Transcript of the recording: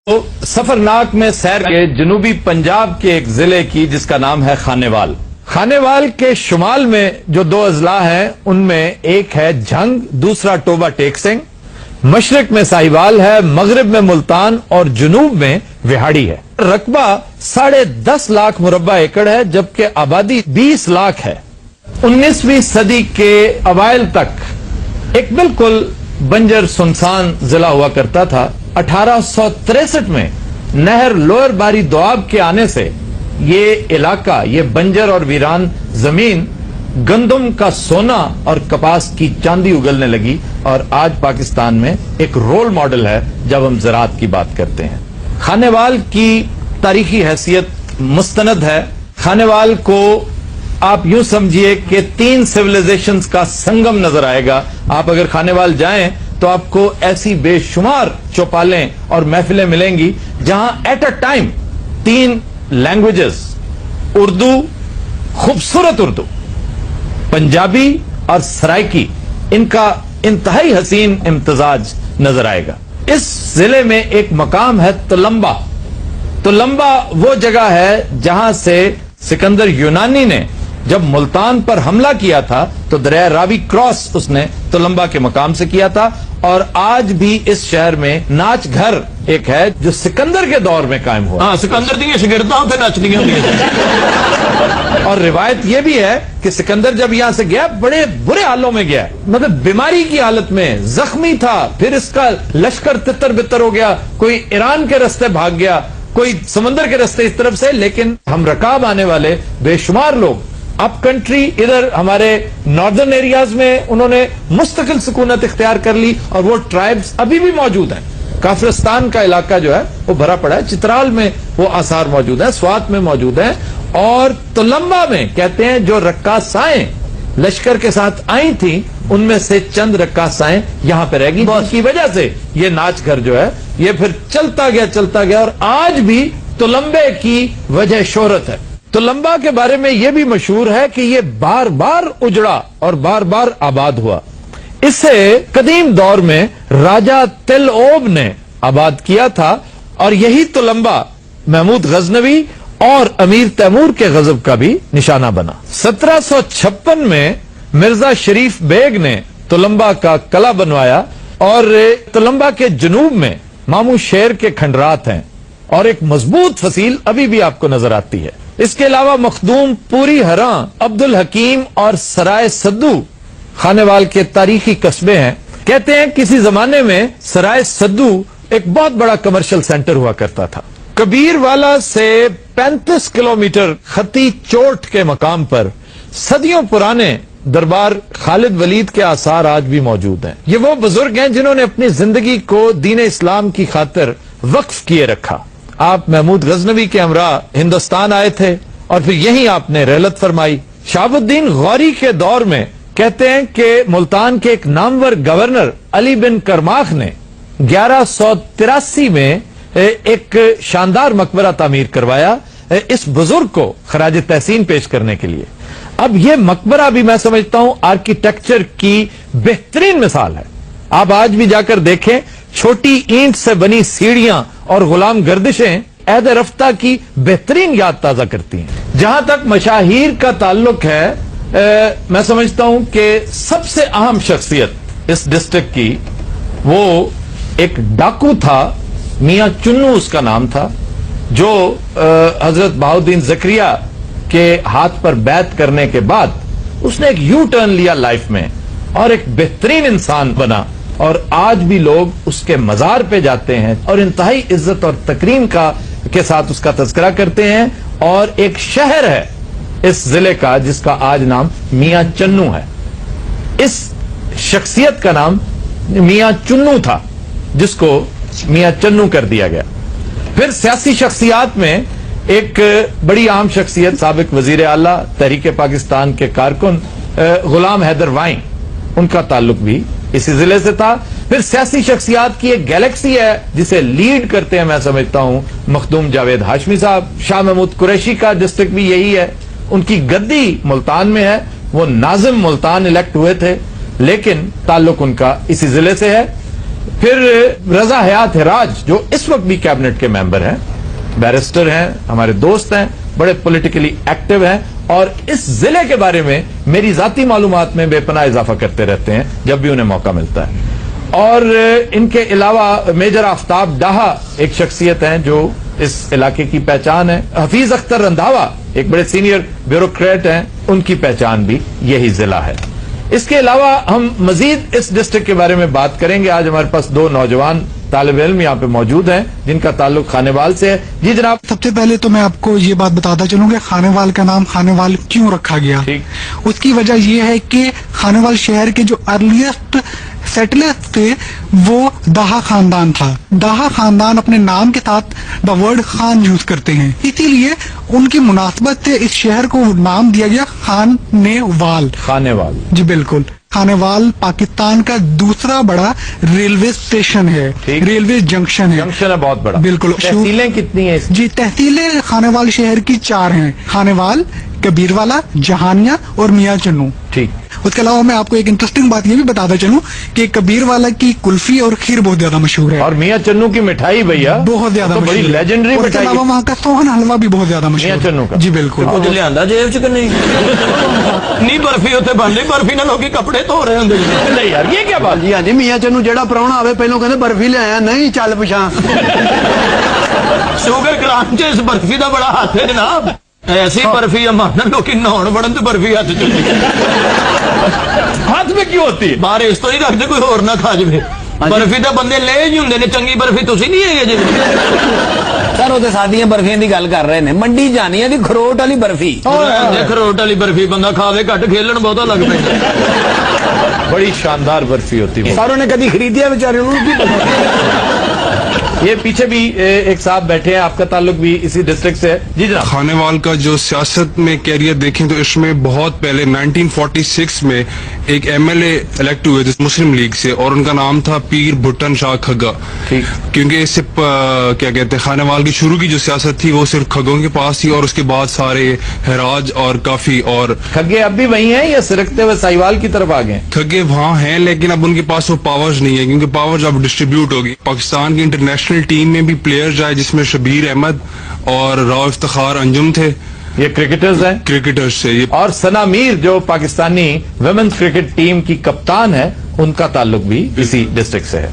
تو سفرناک میں سیر کے جنوبی پنجاب کے ایک ضلع کی جس کا نام ہے خانیوال۔ خانیوال کے شمال میں جو دو اضلاع ہیں ان میں ایک ہے جھنگ، دوسرا ٹوبہ ٹیک سنگھ۔ مشرق میں ساہیوال ہے، مغرب میں ملتان اور جنوب میں وہاڑی ہے۔ رقبہ 10.5 لاکھ مربع ایکڑ ہے جبکہ آبادی 20 لاکھ ہے۔ 19ویں صدی کے اوائل تک ایک بالکل بنجر سنسان ضلع ہوا کرتا تھا۔ 1863 میں نہر لوئر باری دوآب کے آنے سے یہ علاقہ، یہ بنجر اور ویران زمین گندم کا سونا اور کپاس کی چاندی اگلنے لگی اور آج پاکستان میں ایک رول ماڈل ہے جب ہم زراعت کی بات کرتے ہیں۔ خانیوال کی تاریخی حیثیت مستند ہے۔ خانیوال کو آپ یوں سمجھیے کہ 3 سویلائزیشنز کا سنگم نظر آئے گا۔ آپ اگر خانیوال جائیں تو آپ کو ایسی بے شمار چوپالیں اور محفلیں ملیں گی جہاں at a time 3 languages, Urdu, خوبصورت اردو، پنجابی اور سرائکی، ان کا انتہائی حسین امتزاج نظر آئے گا۔ اس ضلع میں ایک مقام ہے تلمبا۔ تلمبا وہ جگہ ہے جہاں سے سکندر یونانی نے جب ملتان پر حملہ کیا تھا تو دریائے راوی کراس اس نے تلمبا کے مقام سے کیا تھا، اور آج بھی اس شہر میں ناچ گھر ایک ہے جو سکندر کے دور میں قائم ہوا۔ ہاں، سکندر دی شگرداں تے نچدیاں ہوندیاں۔ اور روایت یہ بھی ہے کہ سکندر جب یہاں سے گیا بڑے برے حالوں میں گیا، مطلب بیماری کی حالت میں زخمی تھا، پھر اس کا لشکر تتر بتر ہو گیا، کوئی ایران کے راستے بھاگ گیا، کوئی سمندر کے راستے اس طرف سے، لیکن ہم رکاب آنے والے بے شمار لوگ اپ کنٹری ادھر ہمارے ناردرن ایریاز میں انہوں نے مستقل سکونت اختیار کر لی، اور وہ ٹرائبز ابھی بھی موجود ہیں۔ کافرستان کا علاقہ جو ہے وہ بھرا پڑا ہے، چترال میں وہ آثار موجود ہیں، سوات میں موجود ہیں، اور تلمبا میں کہتے ہیں جو رقاصائیں لشکر کے ساتھ آئی تھیں ان میں سے چند رقاصائیں یہاں پہ رہ گئی، جس کی وجہ سے یہ ناچ گھر جو ہے یہ پھر چلتا گیا اور آج بھی تلمبے کی وجہ شہرت ہے۔ تلمبا کے بارے میں یہ بھی مشہور ہے کہ یہ بار بار اجڑا اور بار بار آباد ہوا۔ اسے قدیم دور میں راجہ تل اوب نے آباد کیا تھا، اور یہی تلمبا محمود غزنوی اور امیر تیمور کے غضب کا بھی نشانہ بنا۔ 1756 میں مرزا شریف بیگ نے تلمبا کا قلعہ بنوایا، اور تلمبا کے جنوب میں مامو شیر کے کھنڈرات ہیں، اور ایک مضبوط فصیل ابھی بھی آپ کو نظر آتی ہے۔ اس کے علاوہ مخدوم، پوری ہراں، عبد الحکیم اور سرائے سدو خانیوال کے تاریخی قصبے ہیں۔ کہتے ہیں کسی زمانے میں سرائے سدو ایک بہت بڑا کمرشل سینٹر ہوا کرتا تھا۔ کبیر والا سے 35 کلومیٹر خطی چوٹ کے مقام پر صدیوں پرانے دربار خالد ولید کے آثار آج بھی موجود ہیں۔ یہ وہ بزرگ ہیں جنہوں نے اپنی زندگی کو دین اسلام کی خاطر وقف کیے رکھا۔ آپ محمود غزنوی کے ہمراہ ہندوستان آئے تھے اور پھر یہیں آپ نے رحلت فرمائی۔ شہاب الدین غوری کے دور میں کہتے ہیں کہ ملتان کے ایک نامور گورنر علی بن کرماخ نے 1183 میں ایک شاندار مقبرہ تعمیر کروایا اس بزرگ کو خراج تحسین پیش کرنے کے لیے۔ اب یہ مقبرہ بھی میں سمجھتا ہوں آرکیٹیکچر کی بہترین مثال ہے۔ آپ آج بھی جا کر دیکھیں، چھوٹی اینٹ سے بنی سیڑھیاں اور غلام گردشیں عہد رفتہ کی بہترین یاد تازہ کرتی ہیں۔ جہاں تک مشاہیر کا تعلق ہے، میں سمجھتا ہوں کہ سب سے اہم شخصیت اس ڈسٹرکٹ کی وہ ایک ڈاکو تھا، میاں چنو اس کا نام تھا، جو حضرت بہاؤالدین زکریا کے ہاتھ پر بیعت کرنے کے بعد اس نے ایک یو ٹرن لیا لائف میں اور ایک بہترین انسان بنا، اور آج بھی لوگ اس کے مزار پہ جاتے ہیں اور انتہائی عزت اور تکریم کے ساتھ اس کا تذکرہ کرتے ہیں۔ اور ایک شہر ہے اس ضلع کا جس کا آج نام میاں چنو ہے۔ اس شخصیت کا نام میاں چنو تھا جس کو میاں چنو کر دیا گیا۔ پھر سیاسی شخصیات میں ایک بڑی عام شخصیت، سابق وزیر اعلیٰ تحریک پاکستان کے کارکن غلام حیدر وائیں، ان کا تعلق بھی اسی ضلع سے تھا۔ پھر سیاسی شخصیات کی ایک گیلیکسی ہے جسے لیڈ کرتے ہیں میں سمجھتا ہوں مخدوم جاوید ہاشمی صاحب۔ شاہ محمود قریشی کا ڈسٹرکٹ بھی یہی ہے، ان کی گدی ملتان میں ہے، وہ ناظم ملتان الیکٹ ہوئے تھے، لیکن تعلق ان کا اسی ضلع سے ہے۔ پھر رضا حیات ہراج جو اس وقت بھی کیبنٹ کے ممبر ہیں، بیرسٹر ہیں، ہمارے دوست ہیں، بڑے پولیٹیکلی ایکٹیو ہیں اور اس ضلع کے بارے میں میری ذاتی معلومات میں بے پناہ اضافہ کرتے رہتے ہیں جب بھی انہیں موقع ملتا ہے. اور ان کے علاوہ میجر آفتاب ڈاہا ایک شخصیت ہیں جو اس علاقے کی پہچان ہے. حفیظ اختر رندھاوا ایک بڑے سینئر بیوروکریٹ ہیں، ان کی پہچان بھی یہی ضلع ہے. اس کے علاوہ ہم مزید اس ڈسٹرکٹ کے بارے میں بات کریں گے. آج ہمارے پاس 2 نوجوان طالب علم یہاں پہ موجود ہیں جن کا تعلق خانیوال سے ہے. جی جناب. سب سے پہلے تو میں آپ کو یہ بات بتاتا چلوں کہ خانیوال کا نام خانیوال کیوں رکھا گیا. ٹھیک. اس کی وجہ یہ ہے کہ خانیوال شہر کے جو ارلیسٹ سیٹلرز تھے وہ داہا خاندان تھا. داہا خاندان اپنے نام کے ساتھ دا ورڈ خان یوز کرتے ہیں، اسی لیے ان کی مناسبت سے اس شہر کو نام دیا گیا خانیوال. خانیوال. جی بالکل. خانیوال پاکستان کا دوسرا بڑا ریلوے اسٹیشن ہے، ٹھیک. ریلوے جنکشن ہے. جنکشن ہے بہت بڑا. بالکل. تحصیلیں کتنی ہیں اس کی؟ جی تحصیلیں خانیوال شہر کی 4 ہیں، خانیوال، کبیروالا، جہانیہ اور میاں چنو. ٹھیک. اس کے علاوہ میں آپ کو ایک انٹرسٹنگ بات یہ بھی بتاتا چلوں کہ کبیروالا کی کلفی اور کھیر بہت زیادہ مشہور ہے، اور میاں چنو کی مٹھائی بھیا بہت زیادہ تو بڑی مشہور ہے. لیجنڈری اور اس کے مٹھائی علاوہ وہاں کا سوہن حلوہ بھی بہت زیادہ مشہور میاں چنو کا. جی بالکل. کچھ لیا جیب چ کہ نہیں برفی اتنے بن رہی، برفی نہ لوگ کپڑے دھو رہے ہوں. نہیں یار یہ کیا بات. جی ہاں جی. میاں چنو جہاں پراؤنا آئے پہلو کہ برفی لے آیا، نہیں چل پچھا. شوگر کرام چ اس برفی کا بڑا ہاتھ ہے جناب. ایسی برفی مانن لوگ نہاؤ بڑھن تو برفی ہاتھ چلی ہاتھ میں کیوں ہوتی ہے؟ باہر اس تو نہیں رکھتے کوئی اور نہ کھا جائے. برفی تو بندے لے ہی ہوں نے، چنگی برفی تھی نہیں ہے جی. سر وہ سادیاں برفیاں کی گل کر رہے ہیں، منڈی جانی ہے دی خروٹ والی برفی. خروٹ والی برفی بندہ کھاوے گھٹ کھیلن بہت لگ پہ. بڑی شاندار برفی ہوتی ہے. ساروں نے کدی خریدی ہے بیچارے انہوں کی پتا. یہ پیچھے بھی ایک صاحب بیٹھے ہیں، آپ کا تعلق بھی اسی ڈسٹرکٹ سے ہے. جی جناب. خانیوال کا جو سیاست میں کیریئر دیکھیں تو اس میں بہت پہلے 1946 میں ایک ایم ایل اے الیکٹ ہوئے تھے مسلم لیگ سے، اور ان کا نام تھا پیر بھٹن شاہ کھگا. ٹھیک. کیونکہ اس سے کیا کہتے ہیں خانیوال کی شروع کی جو سیاست تھی وہ صرف کھگوں کے پاس تھی، اور اس کے بعد سارے ہراج اور کافی اور کھگے اب بھی وہی ہیں یا سرکتے ہوئے ساہیوال کی طرف آ گئے؟ کھگے وہاں ہیں لیکن اب ان کے پاس وہ پاورز نہیں ہے، کیونکہ پاورز اب ڈسٹریبیوٹ ہوگی. پاکستان کی انٹرنیشنل ٹیم میں بھی پلیئرز آئے جس میں شبیر احمد اور راؤ افتخار انجم تھے. یہ کرکٹرز ہیں. کرکٹرز سے یہ اور ثنا میر جو پاکستانی ویمنز کرکٹ ٹیم کی کپتان ہے، ان کا تعلق بھی اسی ڈسٹرکٹ سے ہے.